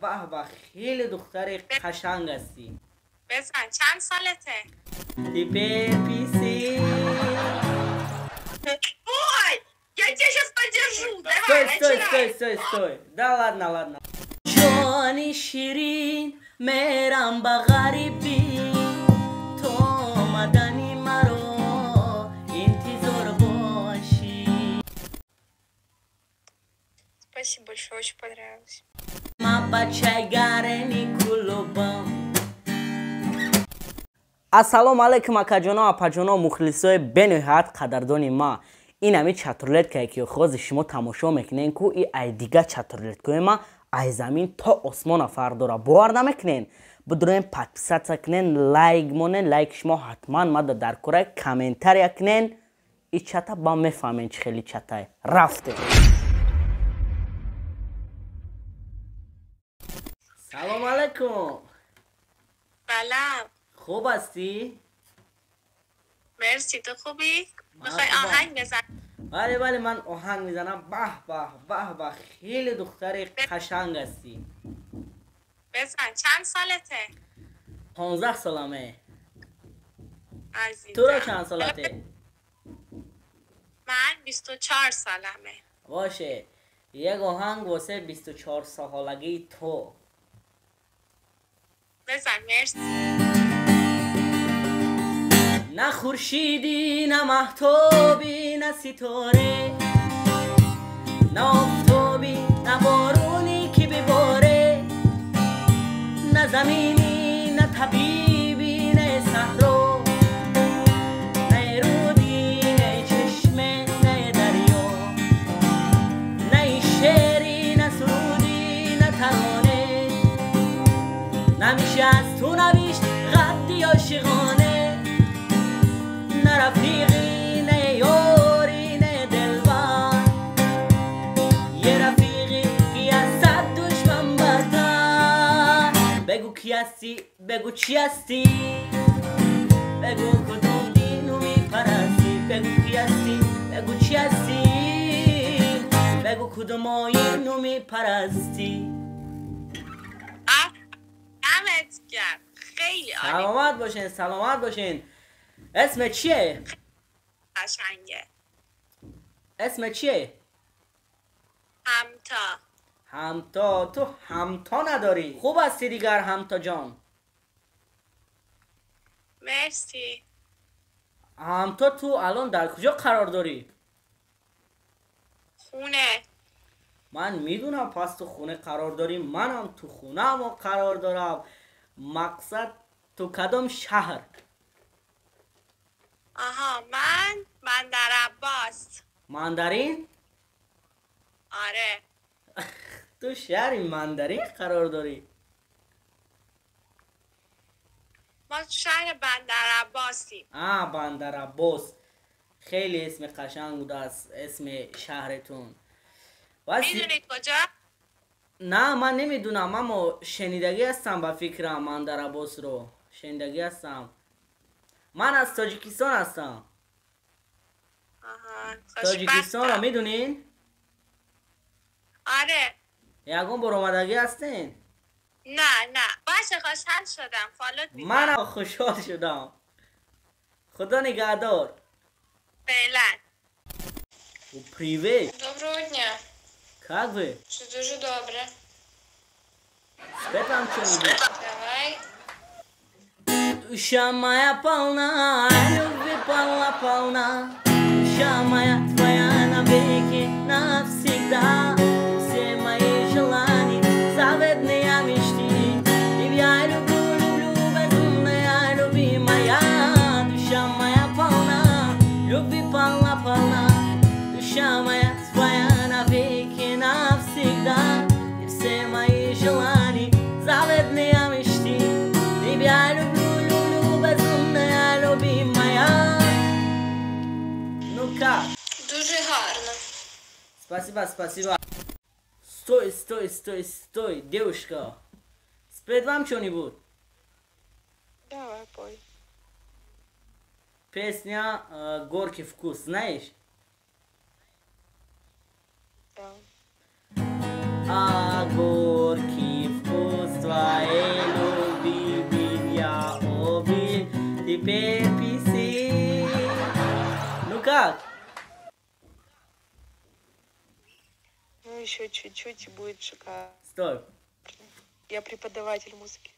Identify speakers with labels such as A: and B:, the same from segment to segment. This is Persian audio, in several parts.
A: به به خیلی دختر قشنگ هستی.
B: بزن چند سالته؟
A: Теперь писи.
B: Ой, я тебя сейчас подержу. Давай,
A: Стой. Да ладно. جانی شیرین میرم به غریبی تو آمدنی مرا انتظار باشی.
B: Спасибо большое, очень понравилось.
A: ما بچه گرنی کلوبم. السلام علیکم اکاجانا اپاجانا مخلصای بنهایت قدردانی ما. این همی چطورلت که خواز شما تماشا میکنین که ای دیگه چطورلت که ما ای زمین تا آسمان فرد را باور نمیکنین. بدرین پادپیسات کنین، لایک مونین، لایک شما حتما مدد در کره کامنتر کنین. این چطا با میفهمین چه خیلی چطای رفته. سلام علیکم.
B: سلام.
A: خوب هستی؟
B: مرسی، تو خوبی؟ میخوای آهنگ بزن؟
A: بله من آهنگ میزنم. به به خیلی دختر قشنگ هستی.
B: بزن چند سالته؟
A: 15 سالمه.
B: عزیزم.
A: تو را چند سالته؟
B: من 24 سالمه.
A: باشه یک آهنگ واسه 24 سالگی تو.
B: بزن مرسی.
A: نه خورشیدی نه مهتابی نه ستاره، نه آفتابی نه بارونی که بباره، نه زمینی نه طبیبی نه صحرا، نه رودی نه چشمه نه دریا، نه شعری نه سرودی نه ترانه، نمیشه از تو نوشت خطی عاشقانه، نه رفیقی نه یاری نه دلبر، یه رفیقی که از صد دشمن بدتر. بگو کی هستی بگو چی هستی، بگو کدوم دینو میپرستی، بگو کی هستی بگو چی هستی، بگو کدوم آیینو میپرستی.
B: دمت گرم، خیلی عالی.
A: سلامت باشین. اسم چیه؟
B: قشنگه.
A: اسم چیه؟ همتا. تو همتا نداری. خوب هستی دیگر همتا جان.
B: مرسی.
A: همتا تو الان در کجا قرار داری؟
B: خونه.
A: من میدونم پس تو خونه قرار داری، منم تو خونه اما قرار دارم. مقصد تو کدام شهر؟
B: آها، من بندر عباس.
A: مندرین؟
B: آره.
A: تو شهر مندرین قرار داری؟
B: ما تو شهر بندر عباسیم.
A: بندر عباس. خیلی اسم قشنگ بوده است اسم شهرتون.
B: میدونی کجا؟
A: نه من نمیدونم، اما شنیدگی هستم با فکرم بندر عباس رو. شنیدگی هستم. من از تاجیکستان هستم. تاجیکستان رو میدونین؟
B: آره.
A: یکون برآمدگی هستین؟
B: نه باشه، خوشحال شدم. فالوت میدم.
A: منم خوشحال شدم. خدا نگهدار.
B: فعلا.
A: Привет.
B: Доброго дня.
A: Как вы?
B: Все дуже добре.
A: Спеть вам что-нибудь?
B: Давай.
A: Душа моя полна, любви полна. Душа моя твоя навеки, навсегда. Все мои желания, заветные мечты. Тебя люблю, безумная, любимая. Душа моя полна, любви полна. Душа моя твоя навеки, навсегда. И все мои желания, заветные мечты. Тебя люблю, безумная, любимая. Ну как?
B: Дуже гарно.
A: Спасибо. Стой, девушка. Спеть вам что-нибудь?
B: Давай, пой.
A: Песня «Горький вкус», знаешь?
B: Да.
A: А горький вкус переписи. Ну как?
C: Ну, еще чуть-чуть и будет шикарно.
A: Стой.
C: Я преподаватель музыки.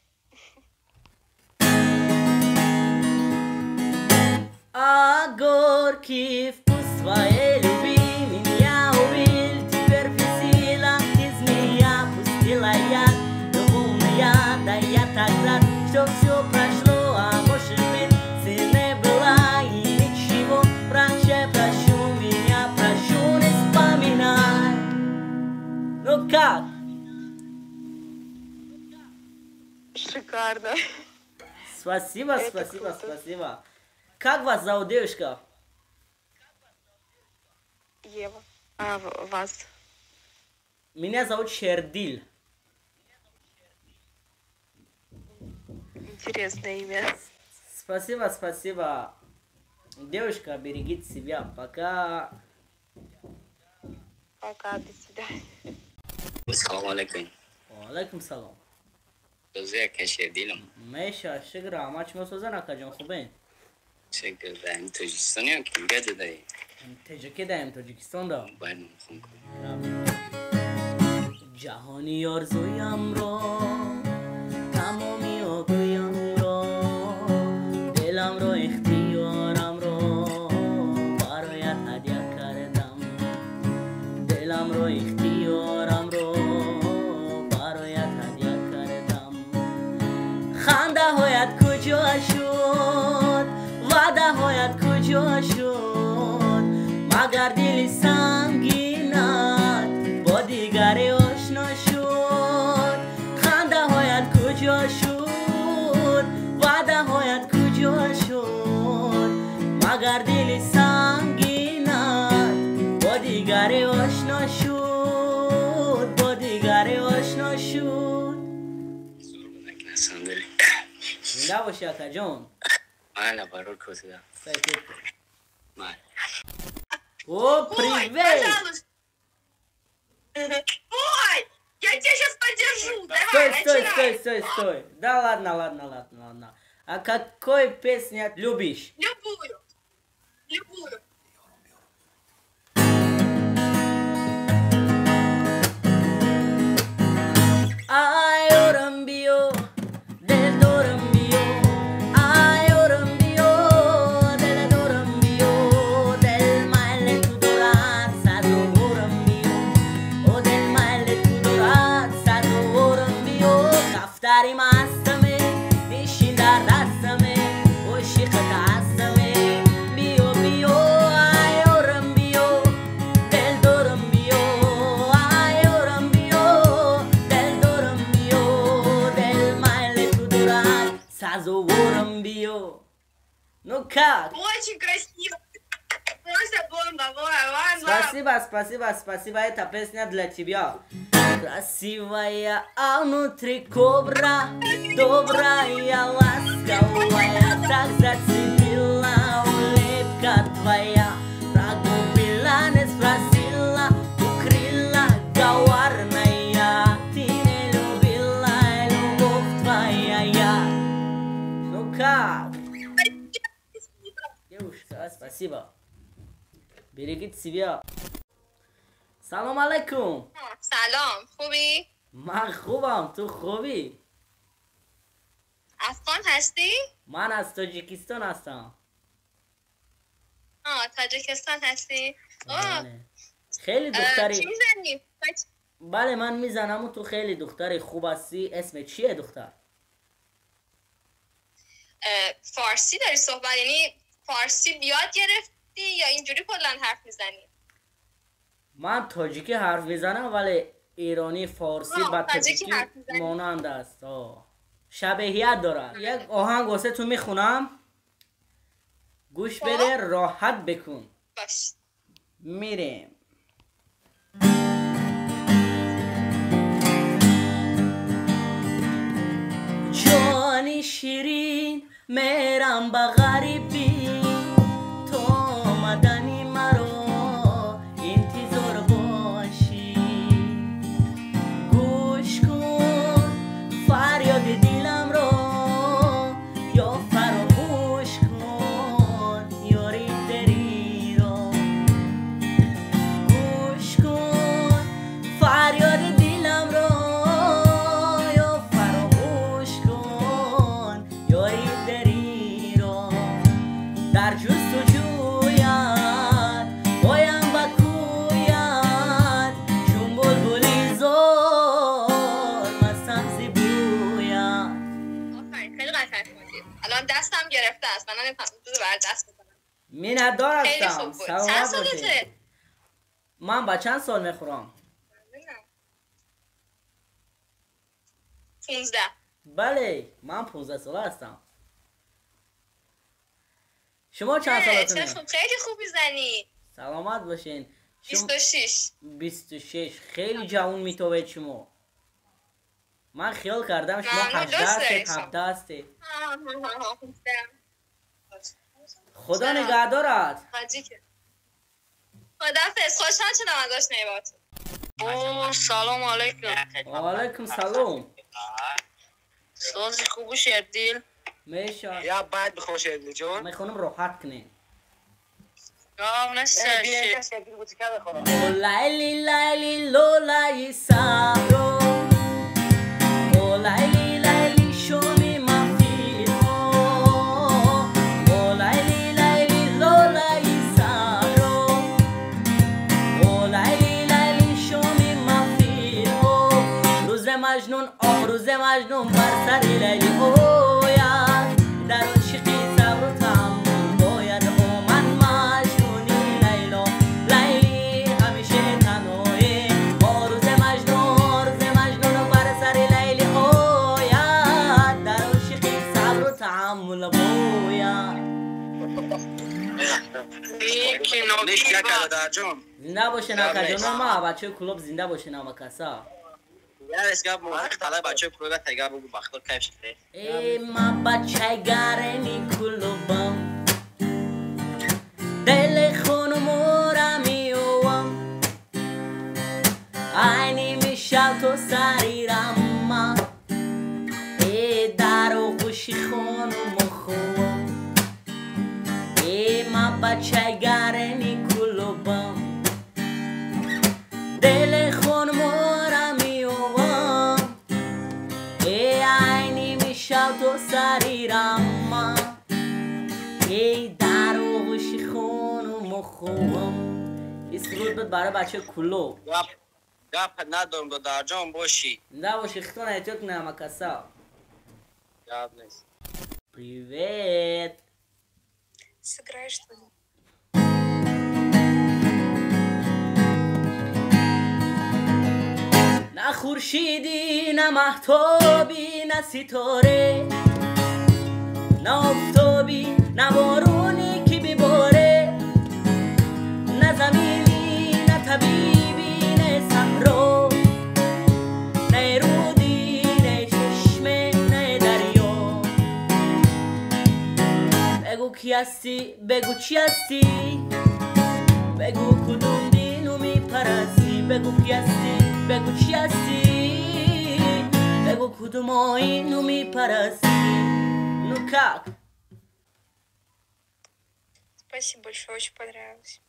A: А горький вкус твоей любви меня убил. Теперь весела из меня пустила яд. Любовная, да я так рад, что все прошло, а может быть, ты не была и ничего. Прощай, прощу меня, прошу, не вспоминай. Ну как?
C: Шикарно.
A: Спасибо,
C: Это
A: спасибо,
C: круто.
A: спасибо. Как вас зовут, девушка?
C: Ева. А вас?
A: Меня зовут Шердил.
C: Интересное имя.
A: Спасибо, спасибо. Девушка, берегите себя. Пока.
C: Пока, до свидания.
D: السلام علیکم
A: وعلیکم سلام.
D: ازيك يا شاديلم
A: ماشي شكرا عماش مسوزنا كجان خوبين.
D: شكرا دائم تاجیکستانی که گده دایی
A: تجکی دایم تاجیکستان دا.
D: باید مخون کنم
A: جهانی آرزویم را تمامی آگویم را دلم را اختیارم را برایت هدیه کردم دلم را اختیارم را برایت هدیه کردم خنده هایت کجا شد وعده هایت کجا شد مگر دل سنگینت با دیگری آشنا شد خنده هایت کجا شد وعده هایت کجا شد مگر دل سنگینت با دیگری آشنا شد با دیگری آشنا شد.
D: زور بودن که نسان داری
A: زنده باشی اکا جان.
D: مالا برور کسی دا
A: سایتت
D: مالا
A: О,
B: Ой,
A: привет!
B: пожалуйста. Ой, я тебя сейчас подержу. Давай,
A: Стой, стой,
B: начинай.
A: стой, стой, стой. Да ладно, ладно, ладно, ладно. А какой песню любишь?
B: Любую. Любую.
A: Ay, oram bio, del doram bio. Ay, oram bio, del doram bio. Del male tu dorat, sazo oram bio. O del male tu dorat, sazo oram bio. Kaftari mastame, nishin dar dastame. O shiqat astame, bio bio. Ay, oram bio, del doram bio. Ay, oram bio, del doram bio. Del male tu dorat, sazo oram bio. Ну как?
B: Очень красиво. Просто бомба. Вон.
A: Спасибо, спасибо, спасибо, эта песня для тебя. Красивая, а внутри кобра, добрая, ласковая, так зацепила улыбка твоя. Прогубила, не спросила, укрыла, коварная. Ты не любила, любовь твоя я. Ну как? Девушка, спасибо. Берегите себя. سلام علیکم.
B: سلام. خوبی؟
A: من خوبم. تو خوبی؟
B: افغان هستی؟
A: من از تاجیکستان هستم.
B: تاجیکستان هستی؟
A: بله. خیلی
B: چی
A: دختری.
B: میزنی؟
A: بله من میزنم و تو خیلی دختری خوب هستی. اسم چیه دختر؟
B: فارسی داری صحبت، یعنی فارسی بیاد گرفتی یا اینجوری کلا حرف میزنی؟
A: من تاجیکی حرف میزنم ولی ایرانی فارسی با
B: تاجیکی
A: تاجیکی
B: حرف می‌زنی.
A: مانند است. شبیهیت دارد. یک آهنگ واسه تو میخونم. گوش بده راحت بکن.
B: باش.
A: میریم. جانی شیرین میرم به غریبی تو آمدنی مرا انتظار باشی گوش کن فریاد دلم را یا فراموش
B: نمیفهمم دستم گرفته است من نمیفهمم تو بر دست بزنم
A: میندار
B: خیلی
A: هستم
B: خوب بود چند
A: سلامت
B: سالته؟
A: باشین من با چند سال میخورم
B: 15
A: بله من 15 ساله هستم شما چند
B: چه
A: سالتونه؟
B: خوب خیلی خوب میزنی
A: سلامت باشین
B: 26
A: 26 خیلی جوان میتوید شما من خیال کردم شما
B: ممنون،
A: 18
B: دوست
A: هستید
B: دارم.
A: 17 هستید خدا
B: چرا؟
A: نگهدارت
B: حاجی که خدافظ خوشحال شدم از آشنایی باهاتون
E: او سلام علیکم
A: علیکم سلام
E: سازی خوبو شردیل
A: میشان
F: یا بعد بخوش ادلی جون
A: میخونم راحت کنین
E: یا نسته
A: او لیلی لیلی لولای سارو او لیلی لیلی شومی مفیرو او لیلی لیلی لولای سارو او لیلی لیلی شومی مفیرو روز مجنون روز مجنون بر سر لیلی اوید در عشقی صبر و تحمل باید او من مجنونی لیلا لیلی همیشه تنهایی با روز مجنون بر سر لیلی اوید در عشقی صبر و تحمل باید
F: نیش یک دادر جون
A: زنده باشه نکجان ما بچه کلوب زنده باشه نمکسا
F: یا اسکاب موقع طلب بچه پروده تگه بگو بختار کیف شده
A: ای ما بچه گرنی کلوبم دل خونم را میوام عینی میشم تو سریرم ما ای در و خوشی خونم خوام ای ما بچه گرنی کلوبم دل خونم را میوام ای عینی میشم تو سریرم ما ای در و خوشی خونم خوام این سرود بود برای بچه کلو
F: گپ ندارم دادر جون باشی
A: زنده باشی خطون ایتیوت نمکسا
F: یاد نیست
A: Привет!
C: Сыграешь что-нибудь?
A: نه خورشیدی نه مهتابی نه ستاره نه آفتابی نه بارونی که بباره نه زمینی نه طبیبی نه صحرا نه رودی نه چشمه نه دریا بگو کی هستی بگو چی هستی بگو کدوم دینو میپرستی بگو کی هستی بگو چی هستی بگو کدوم آیینو میپرستی ну как
C: Спасибо большое, очень понравилось.